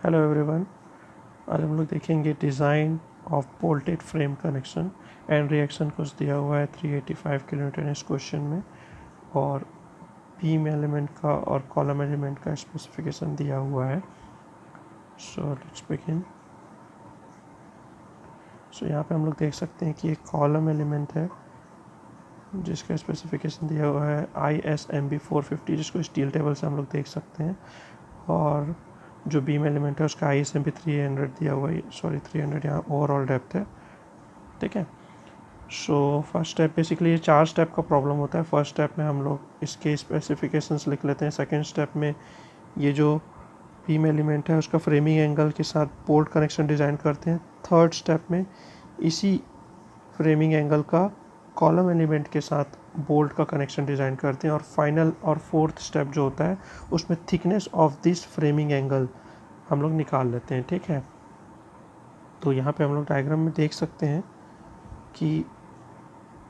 Hello everyone. आज हम लोग देखेंगे design of bolted frame connection and reaction कुछ दिया हुआ है 385 किलोमीटर इस क्वेश्चन में, और बीम एलिमेंट का और कॉलम एलिमेंट का स्पेसिफिकेशन दिया हुआ है। So let's begin. सो यहाँ पे हम लोग देख सकते हैं कि एक कॉलम एलिमेंट है जिसका स्पेसिफिकेशन दिया हुआ है ISMB 450, जिसको स्टील टेबल से हम लोग देख सकते हैं, और जो बीम एलिमेंट है उसका ISMB 300 दिया हुआ है। सॉरी 300 यहाँ ओवरऑल डेप्थ है, ठीक है। सो फर्स्ट स्टेप बेसिकली ये 4 स्टेप का प्रॉब्लम होता है। फर्स्ट स्टेप में हम लोग इसके स्पेसिफिकेशंस लिख लेते हैं। सेकेंड स्टेप में ये जो बीम एलिमेंट है उसका फ्रेमिंग एंगल के साथ बोल्ट कनेक्शन डिज़ाइन करते हैं। थर्ड स्टेप में इसी फ्रेमिंग एंगल का कॉलम एलिमेंट के साथ बोल्ट का कनेक्शन डिज़ाइन करते हैं, और फाइनल और फोर्थ स्टेप जो होता है उसमें thickness of this framing angle हम लोग निकाल लेते हैं, ठीक है। तो यहाँ पे हम लोग डायग्राम में देख सकते हैं कि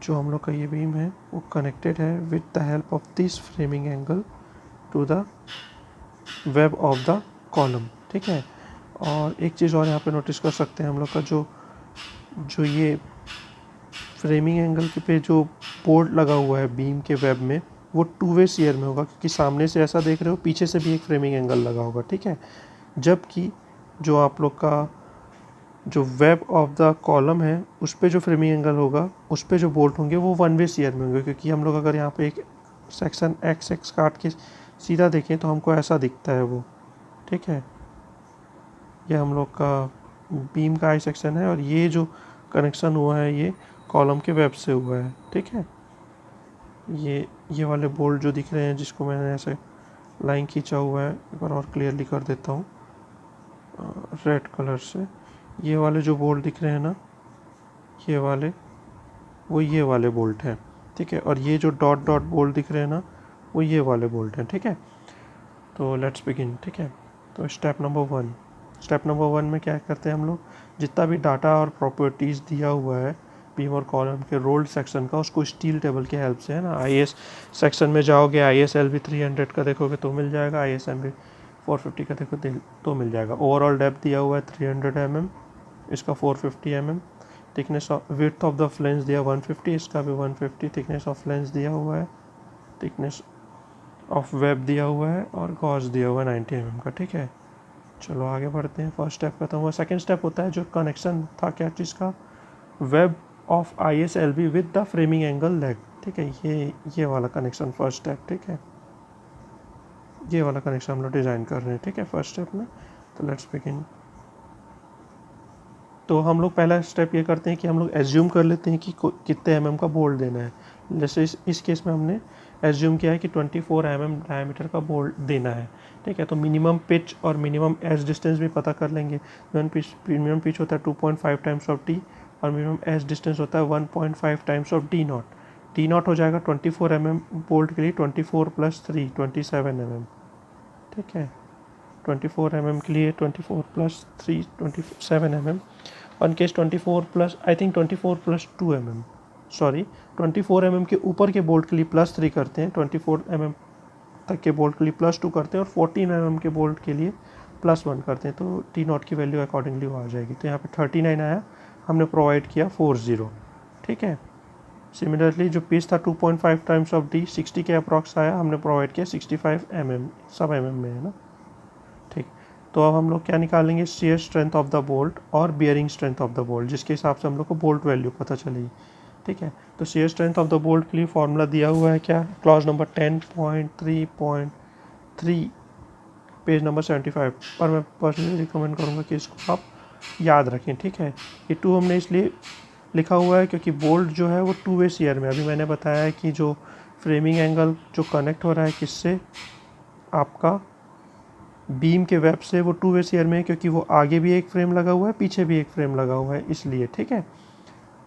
जो हम लोग का ये बीम है वो कनेक्टेड है with the help of this framing angle to the web of the column, ठीक है। और एक चीज़ और यहाँ पे नोटिस कर सकते हैं हम लोग का जो ये फ्रेमिंग एंगल के पे जो बोर्ड लगा हुआ है बीम के वेब में, वो टू वे शेयर में होगा, क्योंकि सामने से ऐसा देख रहे हो, पीछे से भी एक फ्रेमिंग एंगल लगा होगा, ठीक है। जबकि जो आप लोग का जो वेब ऑफ द कॉलम है उस पे जो फ्रेमिंग एंगल होगा, उस पे जो बोल्ट होंगे वो वन वे शेयर में होंगे, क्योंकि हम लोग अगर यहाँ पे एक सेक्शन एक्स काट के सीधा देखें तो हमको ऐसा दिखता है वो, ठीक है। ये हम लोग का बीम का आई सेक्शन है, और ये जो कनेक्शन हुआ है ये कॉलम के वेब से हुआ है, ठीक है। ये वाले बोल्ट जो दिख रहे हैं जिसको मैंने ऐसे लाइन खींचा हुआ है, एक बार और क्लियरली कर देता हूँ रेड कलर से। ये वाले जो बोल्ट दिख रहे हैं ना, ये वाले वो ये वाले बोल्ट हैं, ठीक है। और ये जो डॉट डॉट बोल्ट दिख रहे हैं ना, वो ये वाले बोल्ट हैं, ठीक है। तो लेट्स बिगिन, ठीक है। तो स्टेप नंबर वन में क्या करते हैं हम लोग, जितना भी डाटा और प्रॉपर्टीज़ दिया हुआ है बीम और कॉलम के रोल्ड सेक्शन का, उसको स्टील टेबल के हेल्प से, है ना, IS सेक्शन में जाओगे, ISLB 300 का देखोगे तो मिल जाएगा, ISMB 450 का देखो तो मिल जाएगा। ओवरऑल डेप्थ दिया हुआ है 300 mm, इसका 450 mm। Thickness of width of the flange दिया 150, इसका भी 150 थिकनेस ऑफ फ्लेंस दिया हुआ है। थिकनेस ऑफ वेब दिया हुआ है, और गॉज दिया हुआ है 90 mm का, ठीक है। चलो आगे बढ़ते हैं। फर्स्ट स्टेप खत्म हुआ। सेकंड स्टेप होता है जो कनेक्शन था क्या चीज़ का, web of ISLB with the framing angle leg, ठीक है। ये वाला कनेक्शन फर्स्ट स्टेप, ठीक है। ये वाला कनेक्शन हम लोग डिज़ाइन कर रहे हैं, ठीक है, फर्स्ट स्टेप में। तो लेट्स बिगिन। तो हम लोग पहला स्टेप ये करते हैं कि हम लोग एज्यूम कर लेते हैं कि कितने mm का बोल्ट देना है। जैसे इस केस में हमने एज्यूम किया है कि 24 mm डायमीटर का बोल्ट देना है, ठीक है। तो मिनिमम पिच और मिनिमम एज डिस्टेंस भी पता कर लेंगे। मिनिमम पिच होता है 2.5 टाइम्स ऑफ डी, और मिनिमम एज डिस्टेंस होता है 1.5 times of D not. D not हो जाएगा 24 mm बोल्ट के लिए 24 + 3 27 mm, ठीक है। 24 mm के लिए 24 + 3 27 mm। One case 24 plus I think 24 + 2 mm, sorry 24 mm के ऊपर के बोल्ट के लिए +3 करते हैं, 24 mm तक के बोल्ट के लिए +2 करते हैं, और 14 mm के बोल्ट के लिए +1 करते हैं। तो टी नॉट की वैल्यू अकॉर्डिंगली वो आ जाएगी। तो यहाँ पे 39 आया, हमने प्रोवाइड किया 40, ठीक है। सिमिलरली जो पीस था 2.5 टाइम्स ऑफ डी 60 के अप्रॉक्स आया, हमने प्रोवाइड किया 65 mm, सब mm में है ना, ठीक। तो अब हम लोग क्या निकालेंगे, shear strength of the bolt और bearing strength of the bolt, जिसके हिसाब से हम लोग को बोल्ट वैल्यू पता चलेगी, ठीक है। तो share strength of the bolt के लिए फॉर्मूला दिया हुआ है क्या, क्लॉज नंबर 10.3.3 पेज नंबर 75 पर। मैं पर्सनली रिकमेंड करूँगा कि इसको आप याद रखें, ठीक है। ये 2 हमने इसलिए लिखा हुआ है क्योंकि बोल्ट जो है वो 2 वे शेयर में, अभी मैंने बताया है कि जो फ्रेमिंग एंगल जो कनेक्ट हो रहा है किससे, आपका बीम के वेब से, वो 2 वे शेयर में है, क्योंकि वो आगे भी एक फ्रेम लगा हुआ है, पीछे भी एक फ्रेम लगा हुआ है, इसलिए, ठीक है।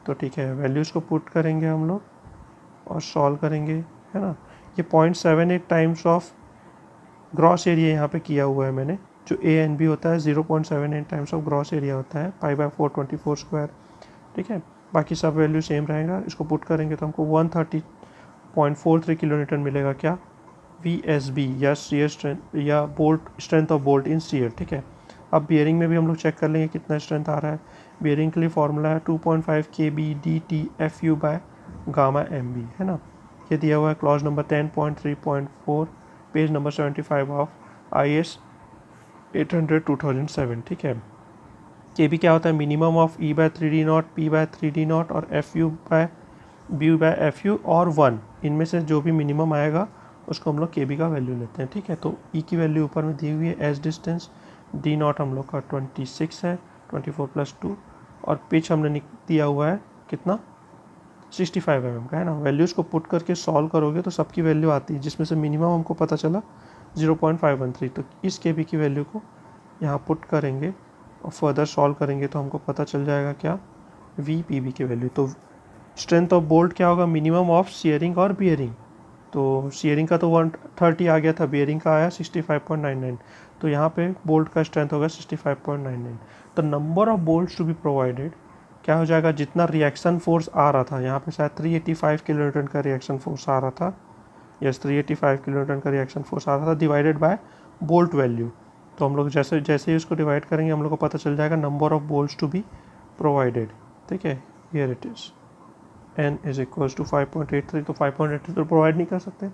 तो ठीक है, वैल्यूज़ को पुट करेंगे हम लोग और सॉल्व करेंगे, है ना। ये 0.78 टाइम्स ऑफ ग्रॉस एरिया यहाँ पे किया हुआ है मैंने, जो A and B होता है 0.78 टाइम्स ऑफ ग्रॉस एरिया होता है, π/4 24 स्क्वायर, ठीक है। बाकी सब वैल्यू सेम रहेगा। इसको पुट करेंगे तो हमको 130.43 किलोमीटर मिलेगा क्या, VSB, या शेयर स्ट्रेंथ या bolt strength of bolt in share, ठीक है। अब बियरिंग में भी हम लोग चेक कर लेंगे कितना स्ट्रेंथ आ रहा है। बियरिंग के लिए फॉर्मूला है 2.5 kb/dt/fu गामा mb, है ना। ये दिया हुआ है clause number 10.3.4 page number 75 of IS 800 2007, ठीक है। kb क्या होता है, मिनिमम ऑफ E/3D0, P/3D0 और FU/BU और 1, इनमें से जो भी मिनिमम आएगा उसको हम लोग kb का वैल्यू लेते हैं, ठीक है। तो E की वैल्यू ऊपर में दी हुई है एज डिस्टेंस, D0 हम लोग का 26 है, 24 + 2, और पिच हमने दिया हुआ है कितना 65 mm का, है ना। वैल्यूज़ को पुट करके सॉल्व करोगे तो सबकी वैल्यू आती है, जिसमें से मिनिमम हमको पता चला 0.513। तो इस kb की वैल्यू को यहाँ पुट करेंगे और फर्दर सॉल्व करेंगे तो हमको पता चल जाएगा क्या, VPB की वैल्यू। तो स्ट्रेंथ ऑफ बोल्ट क्या होगा, मिनिमम ऑफ शेयरिंग और बियरिंग। तो शेयरिंग का तो 130 आ गया था, बियरिंग का आया 65.99, तो यहाँ पे बोल्ट का स्ट्रेंथ होगा 65.99। तो number of bolts to be provided क्या हो जाएगा, जितना रिएक्शन फोर्स आ रहा था, यहाँ पे शायद 385 किलोन्यूटन का रिएक्शन फोर्स आ रहा था, यस 385 किलोन्यूटन का रिएक्शन फोर्स आ रहा था, डिवाइडेड बाय बोल्ट वैल्यू। तो हम लोग जैसे जैसे ही उसको डिवाइड करेंगे हम लोग को पता चल जाएगा number of bolts to be provided, ठीक है। Here it is n is equals to 5.83, तो 5.83 तो प्रोवाइड नहीं कर सकते,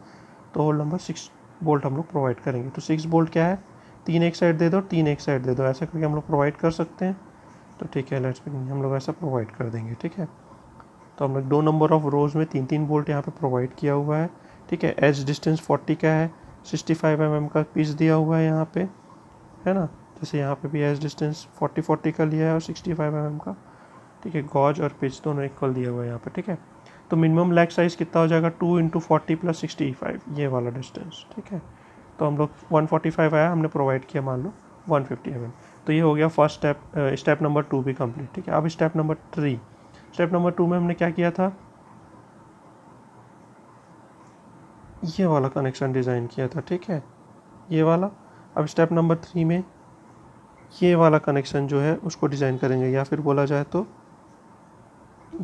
तो होल नंबर 6 बोल्ट हम लोग प्रोवाइड करेंगे। तो 6 बोल्ट क्या है, 3 एक साइड दे दो, 3 एक साइड दे दो, ऐसा करके हम लोग प्रोवाइड कर सकते हैं। तो ठीक है, लेट्स बिगिन, हम लोग ऐसा प्रोवाइड कर देंगे, ठीक है। तो हम लोग 2 नंबर ऑफ रोज़ में 3-3 बोल्ट यहाँ पे प्रोवाइड किया हुआ है, ठीक है। एज डिस्टेंस 40 का है, 65 mm का पीस दिया हुआ है यहाँ पे, है ना। जैसे यहाँ पे भी एज डिस्टेंस 40 का लिया है और 65 mm का, ठीक है। गॉज और पिच दोनों इक्वल दिया हुआ है यहाँ पे, ठीक है। तो मिनिमम लेग साइज़ कितना हो जाएगा, 2 × 40 + 65, ये वाला डिस्टेंस, ठीक है। तो हम लोग 145 आया, हमने प्रोवाइड किया मान लो 150 mm। तो ये हो गया फर्स्ट स्टेप, स्टेप नंबर 2 भी कंप्लीट, ठीक है। अब स्टेप नंबर 3, स्टेप नंबर 2 में हमने क्या किया था, ये वाला कनेक्शन डिज़ाइन किया था, ठीक है, ये वाला। अब स्टेप नंबर 3 में ये वाला कनेक्शन जो है उसको डिज़ाइन करेंगे, या फिर बोला जाए तो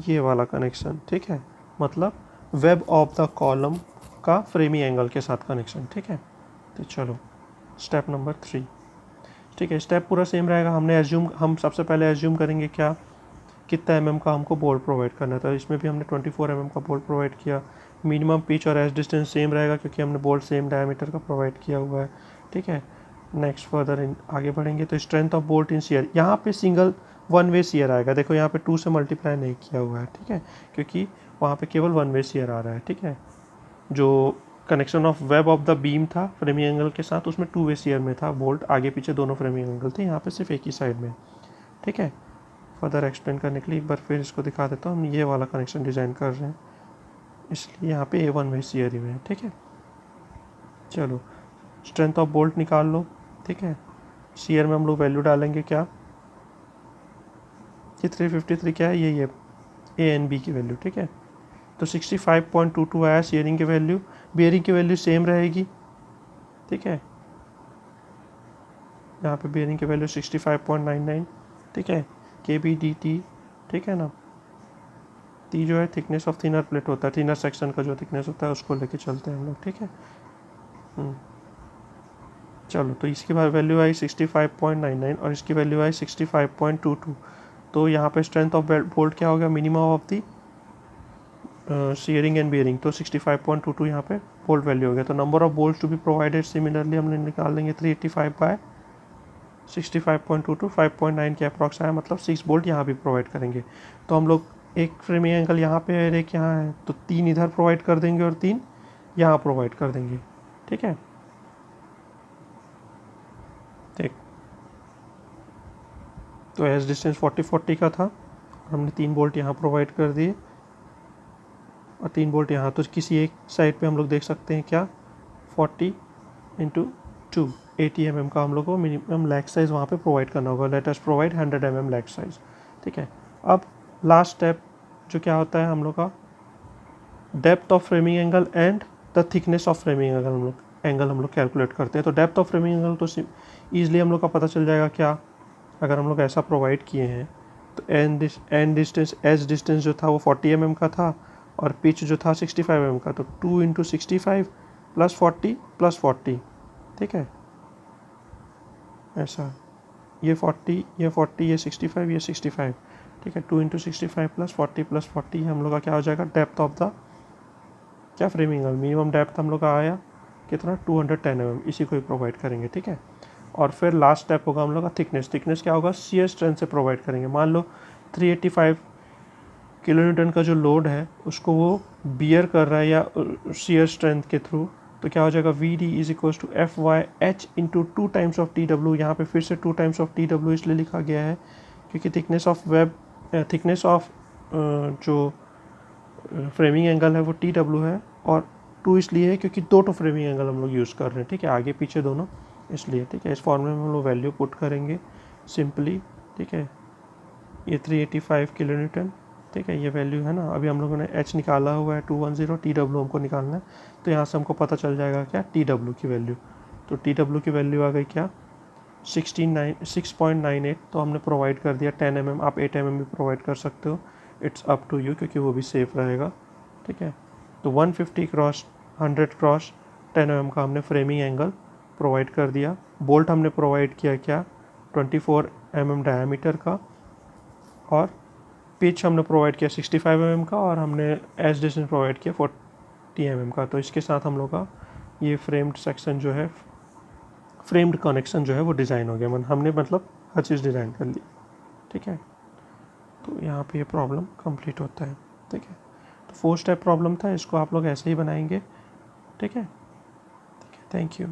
ये वाला कनेक्शन, ठीक है। मतलब वेब ऑफ द कॉलम का फ्रेमिंग एंगल के साथ कनेक्शन, ठीक है। तो चलो स्टेप नंबर 3, ठीक है। स्टेप पूरा सेम रहेगा। हम सबसे पहले एज्यूम करेंगे क्या, कितना mm का हमको बोल्ट प्रोवाइड करना था। इसमें भी हमने 24 mm का बोल्ट प्रोवाइड किया। मिनिमम पिच और एज डिस्टेंस सेम रहेगा क्योंकि हमने बोल्ट सेम डायमीटर का प्रोवाइड किया हुआ है, ठीक है। नेक्स्ट फर्दर आगे बढ़ेंगे तो strength of bolt in share, यहाँ पे सिंगल 1 वे शेयर आएगा। देखो यहाँ पे 2 से मल्टीप्लाई नहीं किया हुआ है, ठीक है, क्योंकि वहाँ पे केवल 1 वे शेयर आ रहा है, ठीक है। जो connection of web of the beam था फ्रेमिंग एंगल के साथ, उसमें 2 वे शेयर में था, बोल्ट आगे पीछे दोनों फ्रेमिंग एंगल थे, यहाँ पे सिर्फ एक ही साइड में, ठीक है। फर्दर एक्सप्लेन करने के लिए एक बार फिर इसको दिखा देता हूँ। हम ये वाला कनेक्शन डिज़ाइन कर रहे हैं, इसलिए यहाँ पे A1 वे शेयर में है, ठीक है। चलो स्ट्रेंथ ऑफ बोल्ट निकाल लो, ठीक है। शेयर में हम लोग वैल्यू डालेंगे क्या, ये 353 क्या है, ये A एंड B की वैल्यू, ठीक है। तो 65.22 आया शेयरिंग की वैल्यू, बियरिंग की वैल्यू सेम रहेगी, ठीक है। यहाँ पे बियरिंग की वैल्यू 65.99, ठीक है। kb/dt, ठीक है ना। टी जो है थिकनेस ऑफ थिनर प्लेट होता है, थिनर सेक्शन का जो थिकनेस होता है उसको लेके चलते हैं हम लोग, ठीक है। चलो तो इसकी वैल्यू आई 65.99 और इसकी वैल्यू आई 65.22। तो यहाँ पे स्ट्रेंथ ऑफ बोल्ट क्या हो गया, minimum of the shearing and bearing, तो 65.22 यहाँ पे बोल्ट वैल्यू हो गया। तो number of bolt to be provided similarly हमने निकाल लेंगे 385/65.22, 5.9 के अप्रॉक्स आया, मतलब 6 बोल्ट यहाँ भी प्रोवाइड करेंगे। तो हम लोग एक फ्रेमिंग एंगल यहाँ पे है, एक यहाँ है, तो 3 इधर प्रोवाइड कर देंगे और 3 यहाँ प्रोवाइड कर देंगे, ठीक है। ठीक, तो एज डिस्टेंस 40 का था, हमने 3 बोल्ट यहाँ प्रोवाइड कर दिए और 3 बोल्ट यहाँ। तो किसी एक साइड पे हम लोग देख सकते हैं क्या, 40 × 2 80 mm का हम लोग को मिनिमम लैग साइज़ वहाँ पे प्रोवाइड करना होगा। Let us provide 100 mm lag size, ठीक है। अब लास्ट स्टेप जो क्या होता है हम लोग का, depth of framing angle and the thickness of framing angle हम लोग कैलकुलेट करते हैं। तो डेप्थ ऑफ फ्रेमिंग एंगल तो ईजिली हम लोग का पता चल जाएगा क्या, अगर हम लोग ऐसा प्रोवाइड किए हैं तो एंड डिस्टेंस एज डिस्टेंस जो था वो 40 mm का था और पिच जो था 65 mm का, तो 2 × 65 + 40 + 40, ठीक है, ऐसा। ये 40, ये 40, ये 65, ये 65, ठीक है। 2 × 65 + 40 हम लोग का क्या हो जाएगा, डेप्थ ऑफ द क्या फ्रेमिंग एंगल, मिनिमम डेप्थ हम लोग का आया कितना 210 mm, इसी को ही प्रोवाइड करेंगे, ठीक है। और फिर लास्ट स्टेप होगा हम लोग का थिकनेस। थिकनेस क्या होगा, शियर स्ट्रेंथ से प्रोवाइड करेंगे। मान लो 385 किलोन्यूटन का जो लोड है उसको वो बियर कर रहा है या शियर स्ट्रेंथ के थ्रू, तो क्या हो जाएगा V D is equal to F Y H into 2 times of T W. यहाँ पे फिर से 2 टाइम्स ऑफ टी डब्ल्यू इसलिए लिखा गया है क्योंकि thickness of web, thickness of जो फ्रेमिंग एंगल है वो टी डब्ल्यू है, और 2 इसलिए है क्योंकि 2 फ्रेमिंग एंगल हम लोग यूज़ कर रहे हैं, ठीक है, आगे पीछे दोनों, इसलिए, ठीक है। इस फॉर्मूले में हम लोग वैल्यू पुट करेंगे सिंपली, ठीक है। ये 385 किलो न्यूटन, ठीक है, ये वैल्यू है ना। अभी हम लोगों ने एच निकाला हुआ है 210, टी डब्ल्यू हमको निकालना है, तो यहाँ से हमको पता चल जाएगा क्या, टी डब्ल्यू की वैल्यू। तो टी डब्ल्यू की वैल्यू आ गई क्या, 6.98। तो हमने प्रोवाइड कर दिया 10 mm, आप 8 mm भी प्रोवाइड कर सकते हो, इट्स अप टू यू, क्योंकि वो भी सेफ रहेगा, ठीक है। तो 150 क्रॉस 100 क्रॉस 10 mm का हमने फ्रेमिंग एंगल प्रोवाइड कर दिया। बोल्ट हमने प्रोवाइड किया क्या, 24 mm डायमीटर का, और पिच हमने प्रोवाइड किया 65 mm का, और हमने एज डिस्टेंस प्रोवाइड किया 40 mm का। तो इसके साथ हम लोग का ये फ्रेम्ड सेक्शन जो है, फ्रेम्ड कनेक्शन जो है वो डिज़ाइन हो गया। हमने मतलब हर चीज़ डिज़ाइन कर ली, ठीक है। तो यहाँ पे ये प्रॉब्लम कंप्लीट होता है, ठीक है। तो 4 स्टेप प्रॉब्लम था, इसको आप लोग ऐसे ही बनाएंगे, ठीक है, थैंक यू।